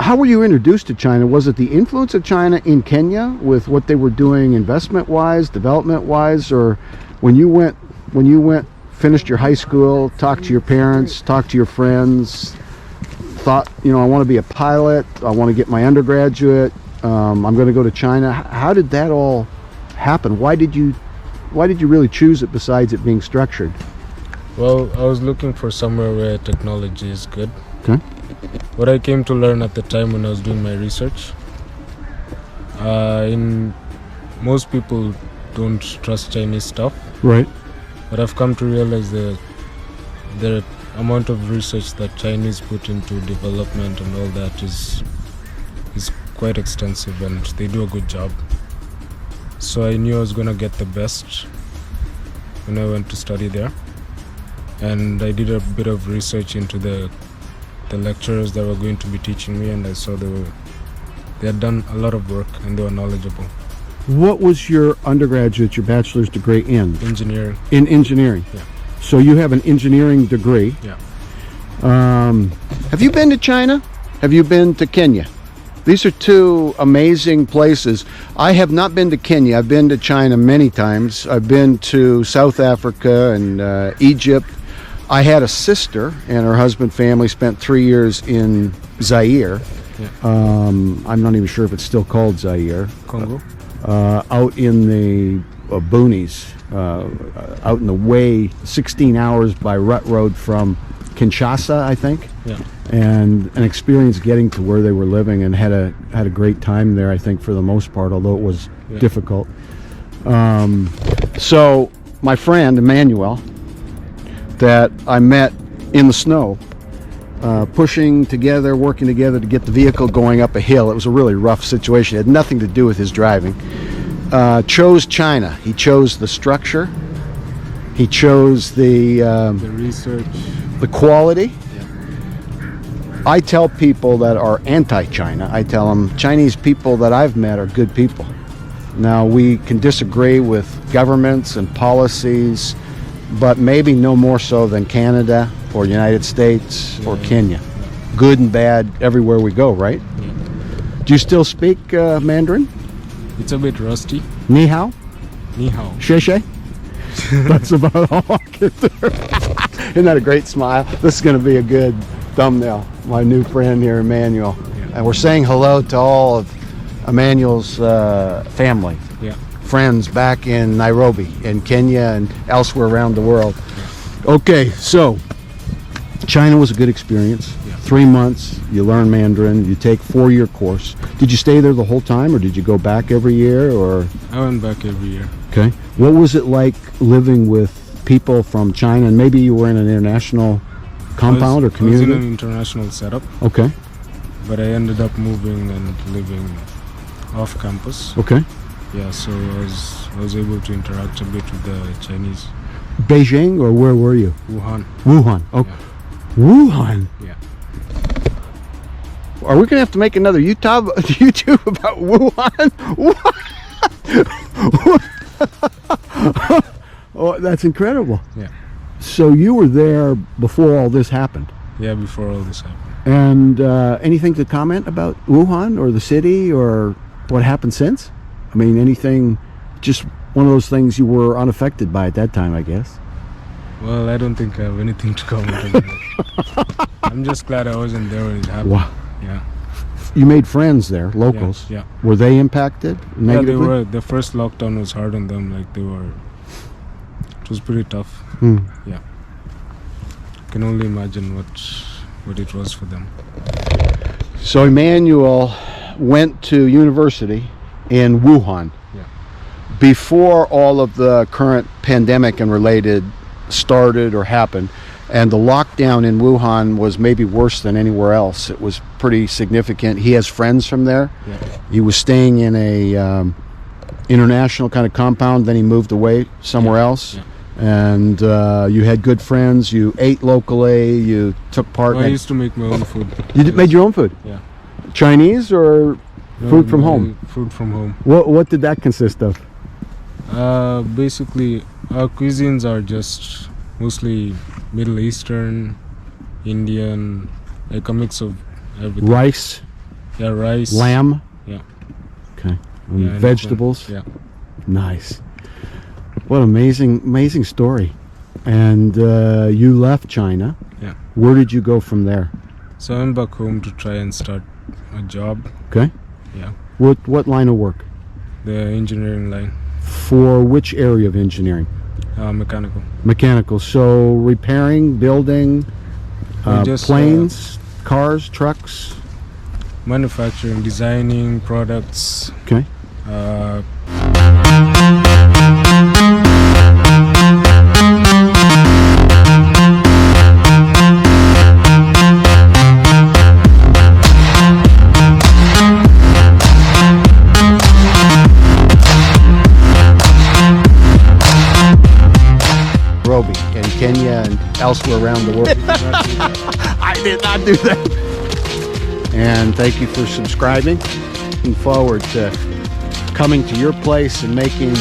How were you introduced to China? Was it the influence of China in Kenya with what they were doing investment-wise, development-wise, or when you went, finished your high school, talked to your parents, talked to your friends, thought, I want to be a pilot, I want to get my undergraduate, I'm going to go to China. How did that all happen? Why did you really choose it besides it being structured? Well, I was looking for somewhere where technology is good. Okay. What I came to learn at the time when I was doing my research, most people don't trust Chinese stuff. Right. But I've come to realize the amount of research that Chinese put into development and all that is quite extensive, and they do a good job. So I knew I was going to get the best when I went to study there. And I did a bit of research into the lecturers that were going to be teaching me, and I saw they had done a lot of work and they were knowledgeable. What was your undergraduate, your bachelor's degree in? Engineering. In engineering? Yeah. So you have an engineering degree. Yeah. Have you been to China? Have you been to Kenya? These are two amazing places. I have not been to Kenya. I've been to China many times. I've been to South Africa and Egypt. I had a sister, and her husband family spent 3 years in Zaire. Yeah. I'm not even sure if it's still called Zaire. Congo. Out in the boonies, out in the way, 16 hours by rut road from Kinshasa, I think. Yeah. And an experience getting to where they were living, and had a great time there, I think, for the most part, although it was difficult. So my friend Emmanuel, that I met in the snow, working together to get the vehicle going up a hill. It was a really rough situation. It had nothing to do with his driving. Chose China. He chose the structure. He chose the research, the quality. I tell people that are anti-China, I tell them Chinese people that I've met are good people. Now, we can disagree with governments and policies, but maybe no more so than Canada or United States or Kenya. Good and bad everywhere we go, right? Yeah. Do you still speak Mandarin? It's a bit rusty. Ni hao? Ni hao. Xie xie? That's about all I can do. Isn't that a great smile? This is going to be a good thumbnail. My new friend here, Emmanuel. Yeah. And we're saying hello to all of Emmanuel's family. Yeah. Friends back in Nairobi, in Kenya, and elsewhere around the world. Okay, so China was a good experience. Yeah. 3 months, you learn Mandarin, you take 4-year course. Did you stay there the whole time, or did you go back every year, or? I went back every year. Okay. What was it like living with people from China, and maybe you were in an international compound or community? I was in an international setup. Okay. But I ended up moving and living off campus. Okay. Yeah, so I was able to interact a bit with the Chinese. Beijing, or where were you? Wuhan. Wuhan. Oh, Yeah. Wuhan. Yeah. Are we gonna have to make another YouTube about Wuhan? Oh, that's incredible. Yeah. So you were there before all this happened. Yeah, before all this happened. And anything to comment about Wuhan or the city or what happened since? I mean, anything, just one of those things you were unaffected by at that time, I guess. Well, I don't think I have anything to comment on that. I'm just glad I wasn't there when it happened. Wow. Yeah. You made friends there, locals. Yeah. Were they impacted Yeah, negatively? they were. The first lockdown was hard on them. Like, it was pretty tough. Hmm. Yeah. I can only imagine what it was for them. So Emmanuel went to university in Wuhan. Yeah. Before all of the current pandemic and related started or happened, and the lockdown in Wuhan was maybe worse than anywhere else. It was pretty significant. He has friends from there. Yeah. He was staying in a international kind of compound, then he moved away somewhere else. Yeah. And you had good friends, you ate locally, you took part Well, I in... used to make my own food. Made your own food? Yeah. Chinese or food from my home? Food from home. What did that consist of? Basically, our cuisines are just mostly Middle Eastern, Indian, like a mix of everything. Rice? Yeah, rice. lamb. Yeah. Okay. And Yeah, and vegetables. Yeah. Nice. What amazing story. And you left China. Yeah. Where did you go from there? So I'm back home to try and start a job. Okay. Yeah. What line of work? The engineering line. For which area of engineering? Mechanical. Mechanical. So repairing, building, planes, cars, trucks. Manufacturing, designing products. Okay. Nairobi in Kenya and elsewhere around the world. I did not do that. And thank you for subscribing. Looking forward to coming to your place and making